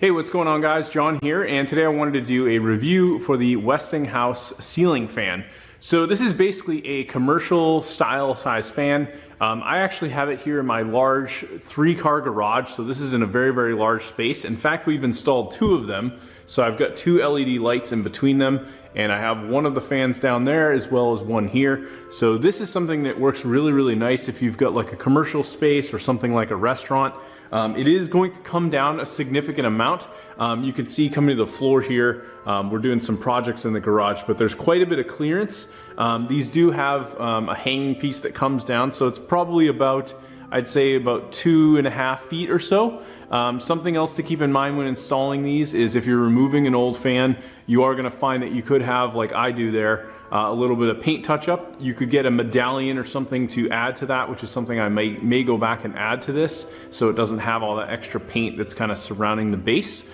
Hey, what's going on guys? John here, and today I wanted to do a review for the Westinghouse ceiling fan. So this is basically a commercial style size fan. I actually have it here in my large 3-car garage, so this is in a very large space. In fact, we've installed 2 of them. So I've got 2 LED lights in between them, and I have one of the fans down there as well as one here. So this is something that works really nice if you've got like a commercial space or something like a restaurant. It is going to come down a significant amount. You can see coming to the floor here, we're doing some projects in the garage, but there's quite a bit of clearance. These do have a hanging piece that comes down, so it's probably about, I'd say about 2.5 feet or so. Something else to keep in mind when installing these is if you're removing an old fan, you are going to find that you could have, like I do there, a little bit of paint touch-up. You could get a medallion or something to add to that, which is something I may go back and add to this, so it doesn't have all that extra paint that's kind of surrounding the base.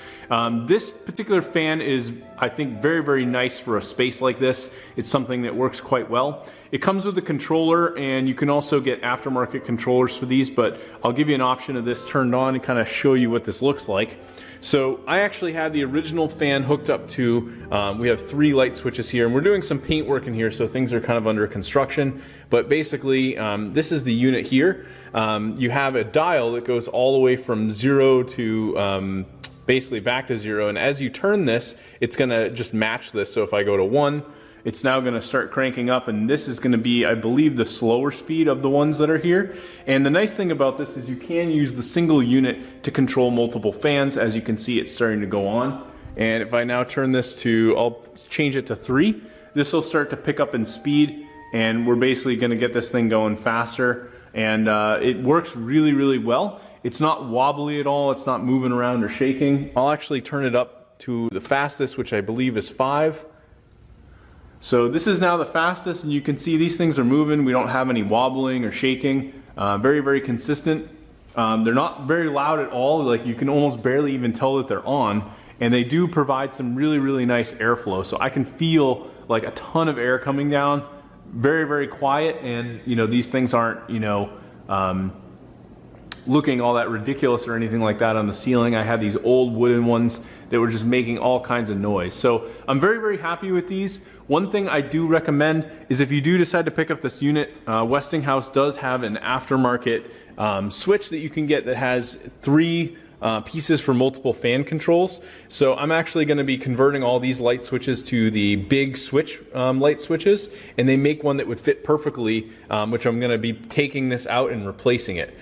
This particular fan is, I think, very nice for a space like this. It's something that works quite well. It comes with a controller, and you can also get aftermarket controllers for these, but I'll give you an option of this turned on and kind of show you what this looks like. So I actually had the original fan hooked up to, we have 3 light switches here, and we're doing some paint work in here, so things are kind of under construction. But basically, this is the unit here. You have a dial that goes all the way from 0 to basically back to 0, and as you turn this, it's gonna just match this. So if I go to 1, it's now going to start cranking up, and this is going to be, I believe, the slower speed of the ones that are here. And the nice thing about this is you can use the single unit to control multiple fans. As you can see, it's starting to go on. And if I now turn this to, I'll change it to 3, this will start to pick up in speed, and we're basically going to get this thing going faster. And it works really well. It's not wobbly at all, it's not moving around or shaking. I'll actually turn it up to the fastest, which I believe is 5. So this is now the fastest, and you can see these things are moving. We don't have any wobbling or shaking. Very consistent. They're not very loud at all. Like, you can almost barely even tell that they're on. And they do provide some really nice airflow. So I can feel like a ton of air coming down. Very quiet, and you know, these things aren't, you know, looking all that ridiculous or anything like that on the ceiling. I had these old wooden ones that were just making all kinds of noise. So I'm very happy with these. One thing I do recommend is if you do decide to pick up this unit, Westinghouse does have an aftermarket switch that you can get that has 3 pieces for multiple fan controls. So I'm actually going to be converting all these light switches to the big switch light switches, and they make one that would fit perfectly, which I'm going to be taking this out and replacing it.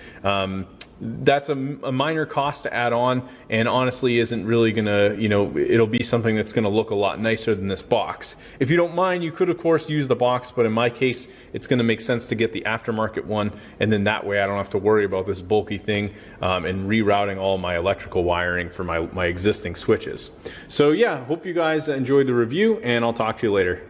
That's a minor cost to add on, and honestly isn't really gonna, you know, it'll be something that's gonna look a lot nicer than this box. If you don't mind, you could of course use the box, but in my case it's gonna make sense to get the aftermarket one, and then that way I don't have to worry about this bulky thing and rerouting all my electrical wiring for my existing switches. So yeah, hope you guys enjoyed the review, and I'll talk to you later.